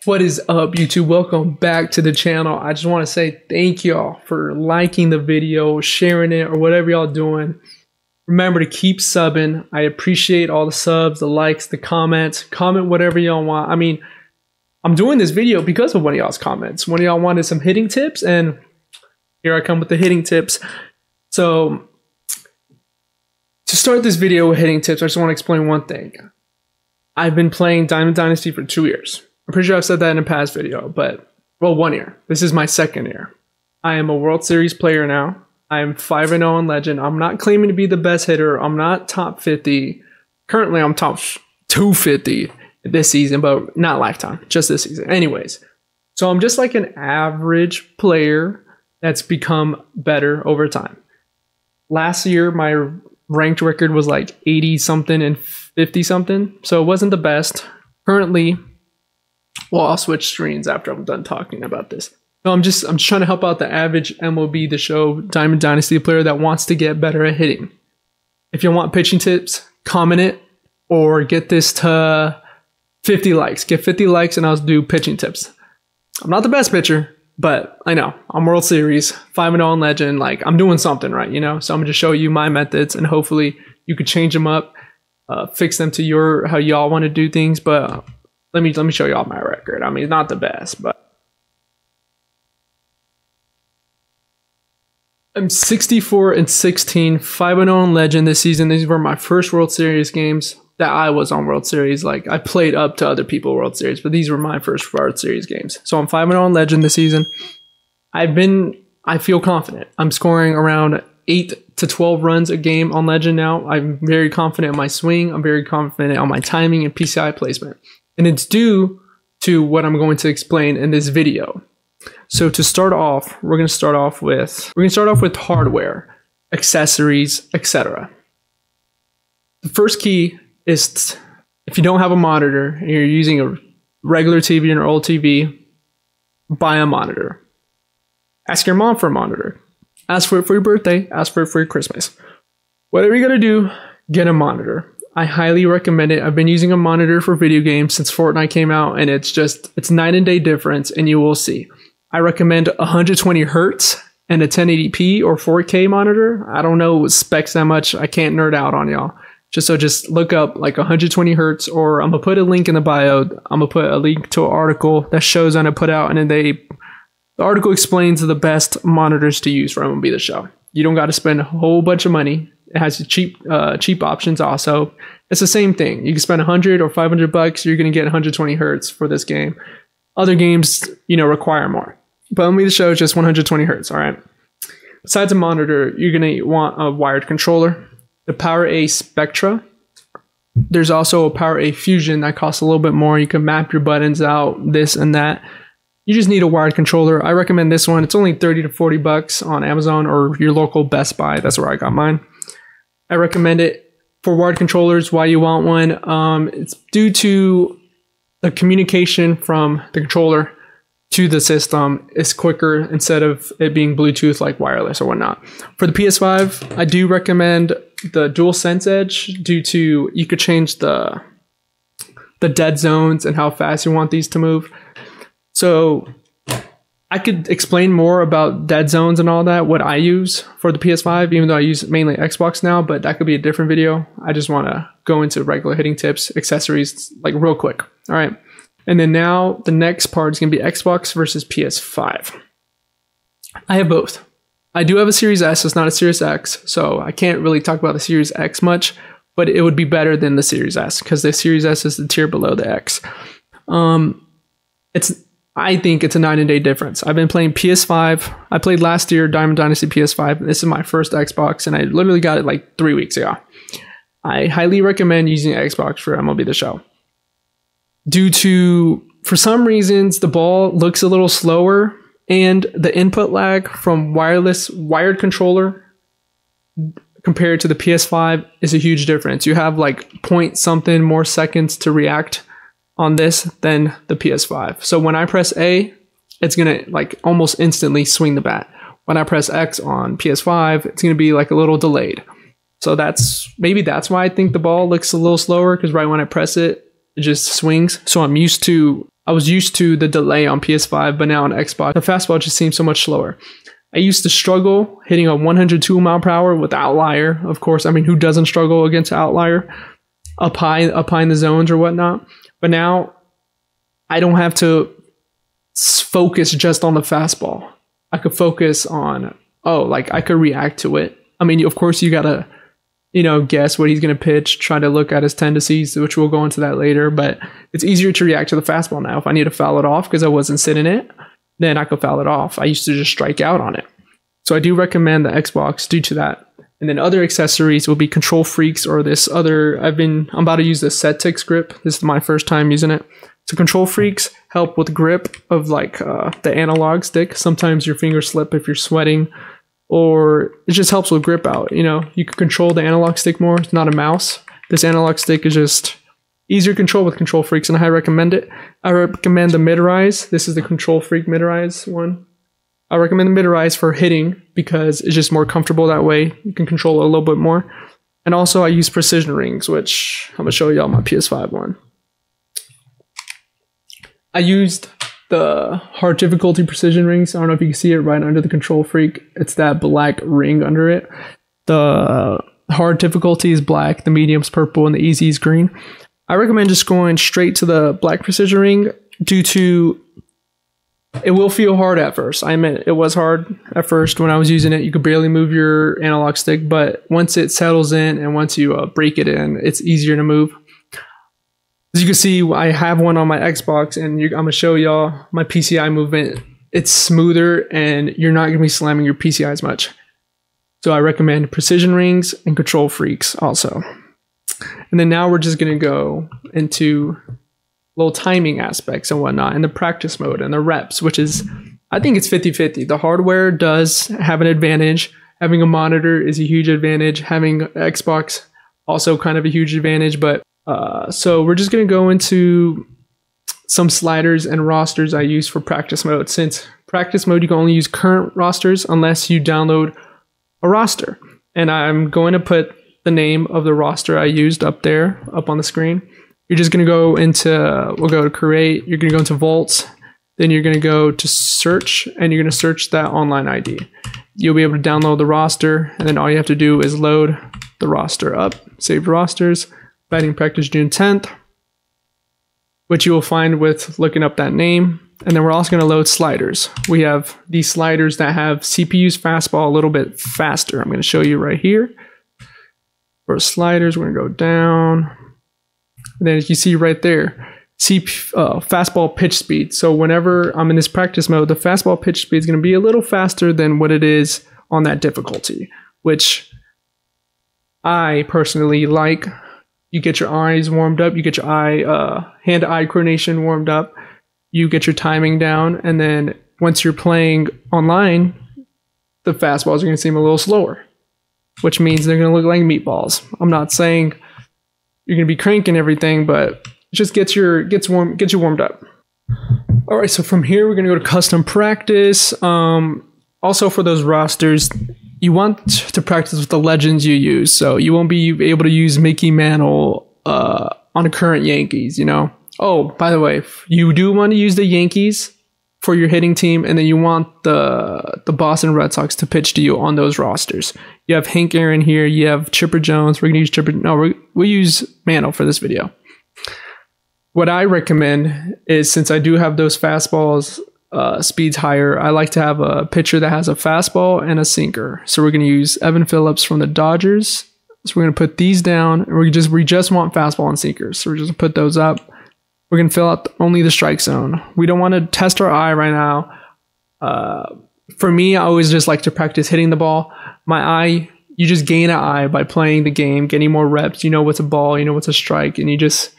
What is up, YouTube? Welcome back to the channel. I just want to say thank y'all for liking the video, sharing it, or whatever y'all doing. Remember to keep subbing. I appreciate all the subs, the likes, the comments. Comment whatever y'all want. I mean, I'm doing this video because of one of y'all's comments. One of y'all wanted some hitting tips, and here I come with the hitting tips. So, to start this video with hitting tips, I just want to explain one thing. I've been playing Diamond Dynasty for 2 years. I'm pretty sure I've said that in a past video, but, well, 1 year. This is my second year. I am a World Series player now. I am 5-0 in Legend. I'm not claiming to be the best hitter. I'm not top 50. Currently, I'm top 250 this season, but not lifetime, just this season. Anyways, so I'm just like an average player that's become better over time. Last year, my ranked record was like 80-something and 50-something, so it wasn't the best. Currently, well, I'll switch screens after I'm done talking about this. So I'm just trying to help out the average MLB The Show Diamond Dynasty player that wants to get better at hitting. If you want pitching tips, comment it or get this to 50 likes. Get 50 likes and I'll do pitching tips. I'm not the best pitcher, but I know I'm World Series, 5-0 in Legend. Like, I'm doing something right, you know? So I'm gonna just show you my methods and hopefully you could change them up, fix them to how y'all want to do things. But let me show y'all my record. I mean, not the best, but I'm 64-16, 5-0 in Legend this season. These were my first World Series games that I was on World Series. Like, I played up to other people World Series, but these were my first World Series games. So I'm 5-0 in Legend this season. I feel confident. I'm scoring around 8 to 12 runs a game on Legend now. I'm very confident in my swing. I'm very confident on my timing and PCI placement. And it's due to what I'm going to explain in this video. So to start off, we're going to start off with hardware, accessories, etc. The first key is, if you don't have a monitor and you're using a regular TV or old TV, buy a monitor. Ask your mom for a monitor. Ask for it for your birthday. Ask for it for your Christmas. Whatever you're going to do, get a monitor. I highly recommend it. I've been using a monitor for video games since Fortnite came out, and it's night and day difference, and you will see. I recommend 120 Hertz and a 1080p or 4K monitor. I don't know specs that much. I can't nerd out on y'all. Just look up like 120 Hertz, or I'm gonna put a link in the bio. I'm gonna put a link to an article that shows when I put out, and then the article explains the best monitors to use for MLB The Show. You don't got to spend a whole bunch of money. It has cheap options also. It's the same thing. You can spend 100 or 500 bucks. You're going to get 120 Hertz for this game. Other games, require more. But MLB The Show is just 120 Hertz, all right? Besides a monitor, you're going to want a wired controller. The Power A Spectre. There's also a Power A Fusion that costs a little bit more. You can map your buttons out, this and that. You just need a wired controller. I recommend this one. It's only 30 to 40 bucks on Amazon or your local Best Buy. That's where I got mine. I recommend it for wired controllers. Why you want one? It's due to the communication from the controller to the system is quicker instead of it being Bluetooth like wireless or whatnot. For the PS5, I do recommend the Dual Sense Edge due to you could change the dead zones and how fast you want these to move. So I could explain more about dead zones and all that, what I use for the PS5, even though I use mainly Xbox now, but that could be a different video. I just want to go into regular hitting tips, accessories, like real quick. All right. And then now the next part is going to be Xbox versus PS5. I have both. I do have a Series S. It's not a Series X, so I can't really talk about the Series X much, but it would be better than the Series S because the Series S is the tier below the X. I think it's a night and day difference. I've been playing PS5. I played last year Diamond Dynasty PS5. This is my first Xbox, and I literally got it like 3 weeks ago. I highly recommend using Xbox for MLB The Show. Due to, for some reasons, the ball looks a little slower, and the input lag from wired controller compared to the PS5 is a huge difference. You have like point something more seconds to react on this than the PS5. So when I press A, it's gonna like almost instantly swing the bat. When I press X on PS5, it's gonna be like a little delayed. So maybe that's why I think the ball looks a little slower, because right when I press it, it just swings. So I'm used to I was used to the delay on PS5, but now on Xbox, the fastball just seems so much slower. I used to struggle hitting a 102 mile per hour with Outlier. Of course, I mean, who doesn't struggle against Outlier up high in the zones or whatnot? But now I don't have to focus just on the fastball. I could focus on, I could react to it. I mean, of course, you gotta, guess what he's gonna pitch, try to look at his tendencies, which we'll go into that later. But it's easier to react to the fastball now. If I need to foul it off because I wasn't sitting it, then I could foul it off. I used to just strike out on it. So I do recommend the Xbox due to that. And then other accessories will be Control Freaks or this other, I'm about to use the SetTix grip. This is my first time using it. So Control Freaks help with grip of the analog stick. Sometimes your fingers slip if you're sweating, or it just helps with grip out. You can control the analog stick more. It's not a mouse. This analog stick is just easier to control with Control Freaks, and I recommend it. I recommend the mid-rise. This is the Control Freak mid-rise one. I recommend the mid-rise for hitting because it's just more comfortable that way. You can control it a little bit more. And also I use precision rings, which I'm going to show y'all my PS5 one. I used the hard difficulty precision rings. I don't know if you can see it right under the Control Freak. It's that black ring under it. The hard difficulty is black, the medium's purple, and the easy is green. I recommend just going straight to the black precision ring due to it will feel hard at first. I admit it was hard at first when I was using it. You could barely move your analog stick, but once it settles in and once you break it in, it's easier to move. As you can see, I have one on my Xbox, and I'm going to show y'all my PCI movement. It's smoother, and you're not going to be slamming your PCI as much. So I recommend precision rings and Control Freaks also. And then now we're just going to go into little timing aspects and whatnot, and the practice mode and the reps, which is, I think it's 50-50. The hardware does have an advantage. Having a monitor is a huge advantage. Having Xbox also kind of a huge advantage, but so we're just going to go into some sliders and rosters I use for practice mode. Since practice mode, you can only use current rosters unless you download a roster. And I'm going to put the name of the roster I used up there, up on the screen. You're just going to go into, we'll go to create, you're going to go into vaults, then you're going to go to search, and you're going to search that online ID. You'll be able to download the roster, and then all you have to do is load the roster up. Saved rosters, batting practice June 10th, which you will find with looking up that name. And then we're also going to load sliders. We have these sliders that have CPU's fastball a little bit faster. I'm going to show you right here. For sliders, we're going to go down. And then as you see right there, fastball pitch speed. So whenever I'm in this practice mode, the fastball pitch speed is going to be a little faster than what it is on that difficulty, which I personally like. You get your eyes warmed up, you get your hand-eye coordination warmed up, you get your timing down, and then once you're playing online, the fastballs are going to seem a little slower, which means they're going to look like meatballs. I'm not saying you're going to be cranking everything, but just get you warmed up. All right, so from here we're going to go to custom practice. Also for those rosters, you want to practice with the legends you use, so you won't be able to use Mickey Mantle on the current Yankees. Oh, by the way, you do want to use the Yankees for your hitting team, and then you want the Boston Red Sox to pitch to you on those rosters. You have Hank Aaron here. You have Chipper Jones. We're gonna use Chipper. No, we'll use Mantle for this video. What I recommend is, since I do have those fastballs speeds higher, I like to have a pitcher that has a fastball and a sinker. So we're gonna use Evan Phillips from the Dodgers. So we're gonna put these down, and we just want fastball and sinkers. So we're just gonna put those up. We're going to fill out only the strike zone. We don't want to test our eye right now. For me, I always just like to practice hitting the ball. My eye, you just gain an eye by playing the game, getting more reps. You know what's a ball, you know what's a strike, and it's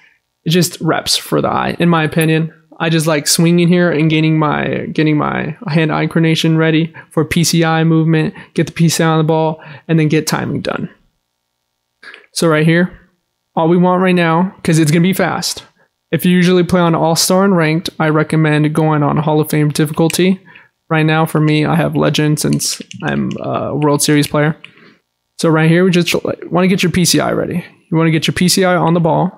just reps for the eye. In my opinion, I just like swinging here and getting my hand-eye coordination ready for PCI movement, get the PCI on the ball, and then get timing done. So right here, all we want right now, because it's going to be fast. If you usually play on All-Star and Ranked, I recommend going on Hall of Fame difficulty. Right now, for me, I have Legend since I'm a World Series player. So right here, we just want to get your PCI ready. You want to get your PCI on the ball.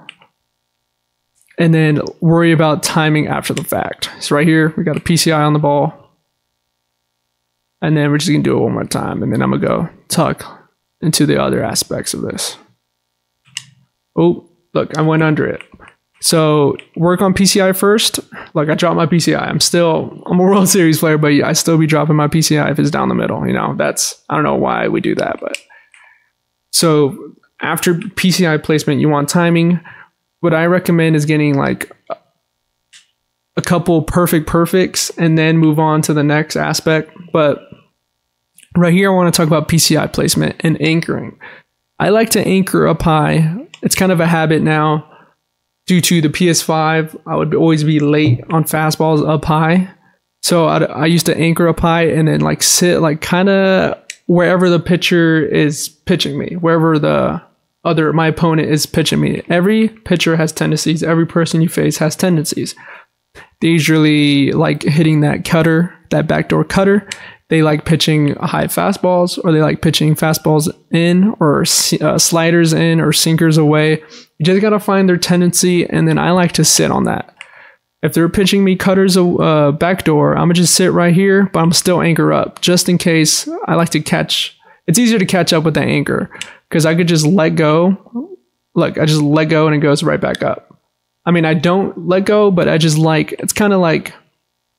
and then worry about timing after the fact. So right here, we got a PCI on the ball. And then we're just going to do it one more time. And then I'm going to go tuck into the other aspects of this. Oh, look, I went under it. So work on PCI first. Like I dropped my PCI. I'm a World Series player, but I still be dropping my PCI if it's down the middle. You know, I don't know why we do that, but so after PCI placement, you want timing. What I recommend is getting like a couple perfects and then move on to the next aspect. But right here, I want to talk about PCI placement and anchoring. I like to anchor up high. It's kind of a habit now. Due to the PS5, I would always be late on fastballs up high. So I used to anchor up high and then like sit like kind of wherever the pitcher is pitching me, wherever my opponent is pitching me. Every pitcher has tendencies. Every person you face has tendencies. They usually like hitting that cutter, that backdoor cutter. They like pitching high fastballs, or they like pitching fastballs in, or sliders in, or sinkers away. You just got to find their tendency, and then I like to sit on that. If they're pitching me cutters backdoor, I'm going to just sit right here, but I'm still anchor up, just in case. I like to catch. It's easier to catch up with that anchor, because I could just let go. Look, I just let go, and it goes right back up. I mean, I don't let go, but I just like, it's kind of like,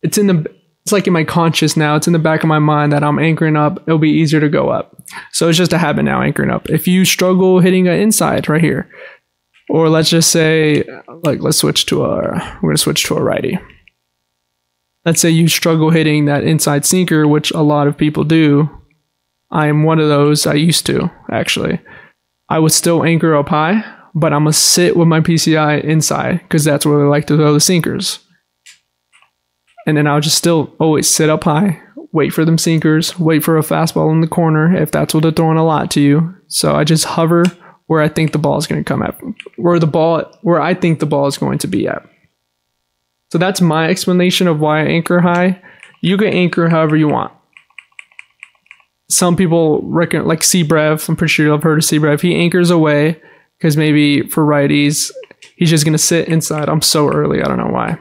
it's like in my conscious now. It's in the back of my mind that I'm anchoring up. It'll be easier to go up. So it's just a habit now, anchoring up. If you struggle hitting an inside right here, or let's just say, like, we're going to switch to a righty. Let's say you struggle hitting that inside sinker, which a lot of people do. I am one of those. I used to, actually. I would still anchor up high, but I'm going to sit with my PCI inside, because that's where I like to throw the sinkers. And then I'll just still always sit up high, wait for them sinkers, wait for a fastball in the corner if that's what they're throwing a lot to you. So I just hover where I think the ball is going to come at, where I think the ball is going to be at. So that's my explanation of why I anchor high. You can anchor however you want. Some people reckon, like Sebrev, I'm pretty sure you've heard of Sebrev. He anchors away because maybe for righties, he's just going to sit inside. I'm so early, I don't know why.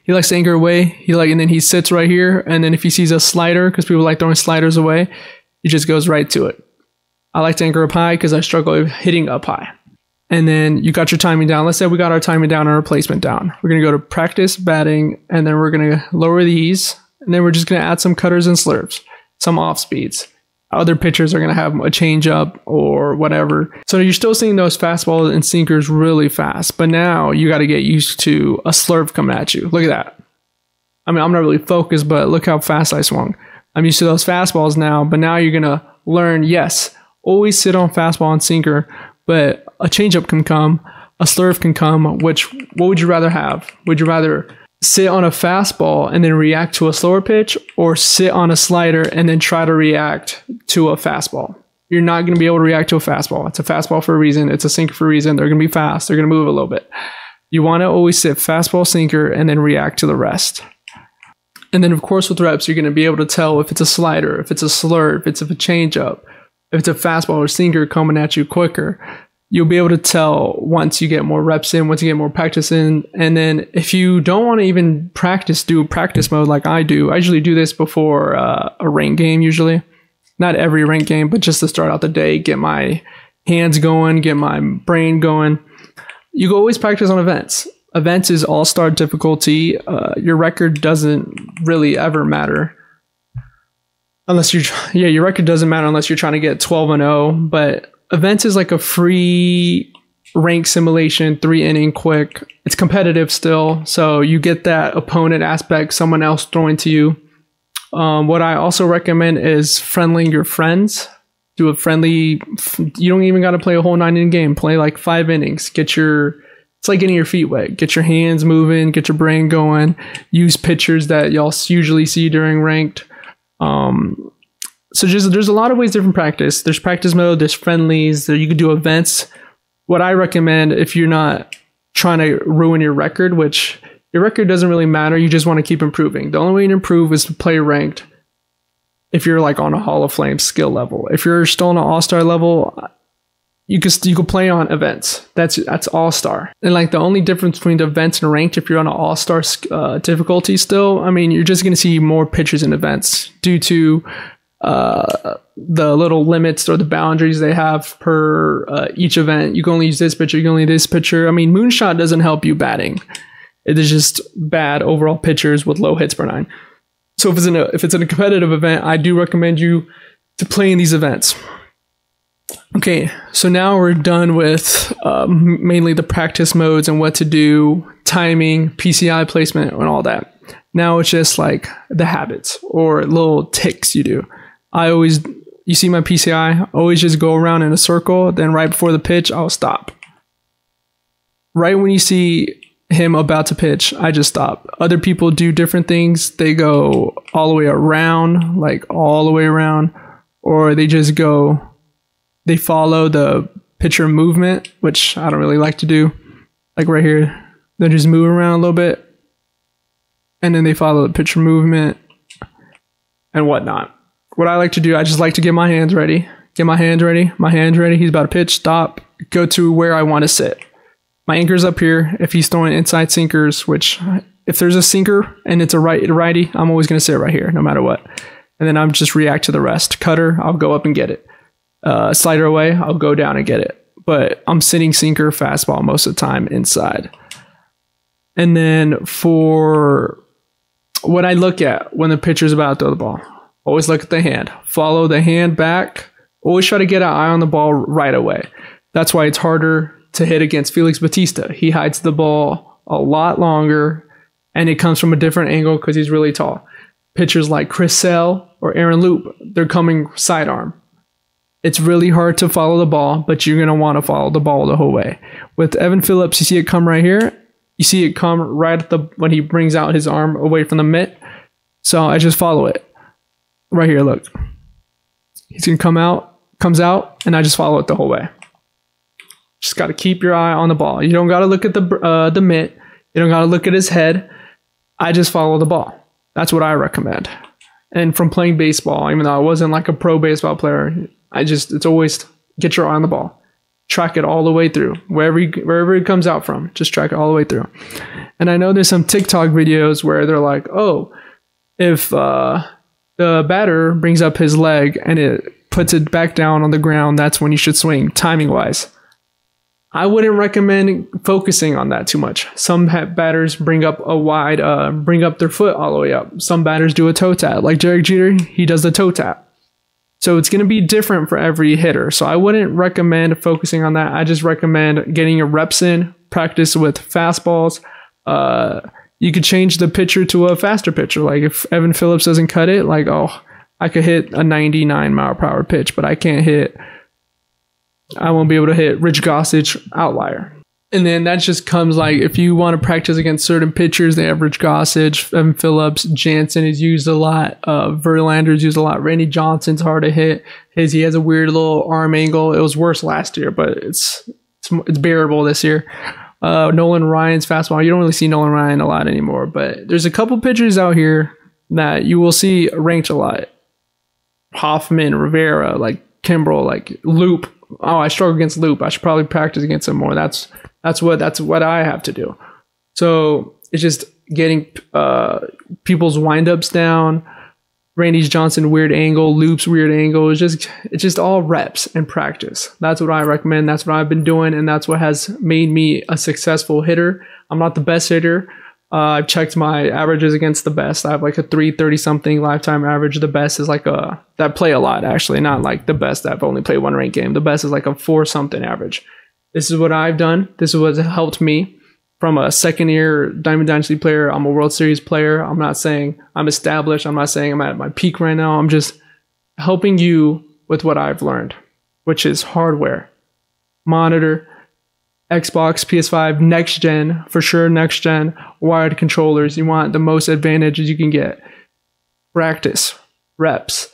He likes to anchor away. And then he sits right here. And then if he sees a slider, because people like throwing sliders away, he just goes right to it. I like to anchor up high because I struggle with hitting up high. And then you got your timing down. Let's say we got our timing down and our placement down. We're going to go to practice batting, and then we're going to lower these. And then we're just going to add some cutters and slurves, some off speeds. Other pitchers are going to have a changeup or whatever. So you're still seeing those fastballs and sinkers really fast. But now you got to get used to a slurve coming at you. Look at that. I mean, I'm not really focused, but look how fast I swung. I'm used to those fastballs now, but now you're going to learn, yes, always sit on fastball and sinker, but a changeup can come, a slurve can come. What would you rather have? Would you rather sit on a fastball and then react to a slower pitch, or sit on a slider and then try to react to a fastball? You're not going to be able to react to a fastball. It's a fastball for a reason. It's a sinker for a reason. They're going to be fast. They're going to move a little bit. You want to always sit fastball, sinker, and then react to the rest. And then, of course, with reps, you're going to be able to tell if it's a slider, if it's a slurve, if it's a changeup, if it's a fastball or sinker coming at you quicker. You'll be able to tell once you get more reps in, once you get more practice in. And then if you don't want to even practice, do practice mode like I do. I usually do this before a ranked game usually. Not every ranked game, but just to start out the day, get my hands going, get my brain going. You can always practice on events. Events is all-star difficulty. Your record doesn't really ever matter. Your record doesn't matter unless you're trying to get 12-0, but events is like a free rank simulation, 3-inning quick. It's competitive still, so you get that opponent aspect, someone else throwing to you. What I also recommend is friendlying your friends. Do a friendly, you don't even got to play a whole 9-inning game. Play like 5 innings. It's like getting your feet wet. Get your hands moving, get your brain going. Use pitchers that y'all usually see during ranked. So there's a lot of ways different practice. There's practice mode, there's friendlies, you could do events. What I recommend, if you're not trying to ruin your record, which your record doesn't really matter, you just want to keep improving. The only way to improve is to play ranked if you're like on a Hall of Fame skill level. If you're still on an all-star level, you can play on events. That's all-star. And like the only difference between the events and ranked, if you're on an all-star difficulty still, I mean, you're just going to see more pitchers in events due to the little limits or the boundaries they have per each event. You can only use this pitcher, you can only use this pitcher. I mean, Moonshot doesn't help you batting. It is just bad overall pitchers with low hits per 9. So if it's in a competitive event, I do recommend you to play in these events. Okay, so now we're done with mainly the practice modes and what to do, timing, PCI placement, and all that. Now it's just like the habits or little ticks you do. You see my PCI, I always just go around in a circle, then right before the pitch, I'll stop. Right when you see him about to pitch, I just stop. Other people do different things. They go all the way around, like all the way around, or they just go... They follow the pitcher movement, which I don't really like to do. Like right here, they just move around a little bit. And then they follow the pitcher movement and whatnot. What I like to do, I just like to get my hands ready. Get my hands ready. My hands ready. He's about to pitch. Stop. Go to where I want to sit. My anchor's up here. If he's throwing inside sinkers, which if there's a sinker and it's a righty, I'm always going to sit right here no matter what. And then I'm just react to the rest. Cutter, I'll go up and get it. Slider away, I'll go down and get it. But I'm sitting sinker, fastball most of the time inside. And then for what I look at when the pitcher's about to throw the ball, always look at the hand. Follow the hand back. Always try to get an eye on the ball right away. That's why it's harder to hit against Felix Bautista. He hides the ball a lot longer, and it comes from a different angle because he's really tall. Pitchers like Chris Sale or Aaron Loop, they're coming sidearm. It's really hard to follow the ball, but you're going to want to follow the ball the whole way. With Evan Phillips, you see it come right here. You see it come right at when he brings out his arm away from the mitt. So I just follow it. Right here, look. He's going to comes out, and I just follow it the whole way. Just got to keep your eye on the ball. You don't got to look at the mitt. You don't got to look at his head. I just follow the ball. That's what I recommend. And from playing baseball, even though I wasn't like a pro baseball player, it's always get your eye on the ball. Track it all the way through. Wherever it comes out from, just track it all the way through. And I know there's some TikTok videos where they're like, oh, if the batter brings up his leg and it puts it back down on the ground, that's when you should swing, timing-wise. I wouldn't recommend focusing on that too much. Some batters bring up their foot all the way up. Some batters do a toe tap. Like Derek Jeter, he does the toe tap. So it's going to be different for every hitter. So I wouldn't recommend focusing on that. I just recommend getting your reps in, practice with fastballs. You could change the pitcher to a faster pitcher. Like if Evan Phillips doesn't cut it, like, oh, I could hit a 99 mile per hour pitch, but I won't be able to hit Rich Gossage outlier. And then that just comes like if you want to practice against certain pitchers, they have Rich Gossage, Evan Phillips, Jansen is used a lot, Verlander's used a lot, Randy Johnson's hard to hit. He has a weird little arm angle. It was worse last year, but it's bearable this year. Nolan Ryan's fastball. You don't really see Nolan Ryan a lot anymore, but there's a couple pitchers out here that you will see ranked a lot. Hoffman, Rivera, like Kimbrel, like Loop. Oh, I struggle against Loop. I should probably practice against him more. That's what I have to do. So it's just getting people's windups down. Randy Johnson weird angle, Loop's weird angle. It's just all reps and practice. That's what I recommend. That's what I've been doing, and that's what has made me a successful hitter. I'm not the best hitter. I've checked my averages against the best. I have like a 330 something lifetime average. The best is like that play a lot, actually, not like the best that I've only played one ranked game. The best is like a 4 something average. This is what I've done. This is what helped me from a second year Diamond Dynasty player. I'm a World Series player. I'm not saying I'm established. I'm not saying I'm at my peak right now. I'm just helping you with what I've learned, which is hardware, monitor, Xbox, PS5, next gen, for sure next gen, wired controllers. You want the most advantages you can get. Practice, reps.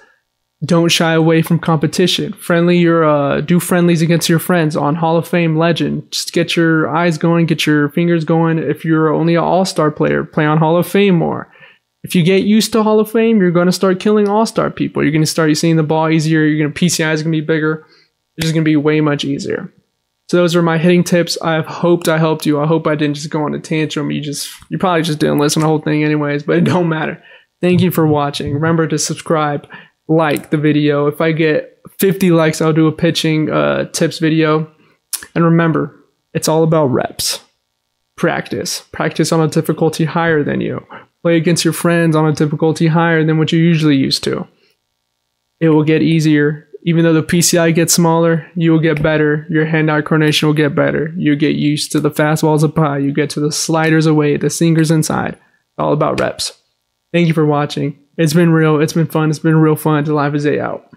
Don't shy away from competition. Do friendlies against your friends on Hall of Fame legend. Just get your eyes going, get your fingers going. If you're only an all-star player, play on Hall of Fame more. If you get used to Hall of Fame, you're going to start killing all-star people. You're going to start seeing the ball easier. PCI is going to be bigger. It's just going to be way much easier. So those are my hitting tips. I hoped I helped you. I hope I didn't just go on a tantrum. You probably just didn't listen to the whole thing anyways, but it don't matter. Thank you for watching. Remember to subscribe, like the video. If I get 50 likes, I'll do a pitching tips video. And remember, it's all about reps. Practice. Practice on a difficulty higher than you. Play against your friends on a difficulty higher than what you're usually used to. It will get easier. Even though the PCI gets smaller, you will get better. Your hand-eye coordination will get better. You get used to the fastballs up high. You get to the sliders away, the sinkers inside. It's all about reps. Thank you for watching. It's been real. It's been fun. It's been real fun. Live is A out.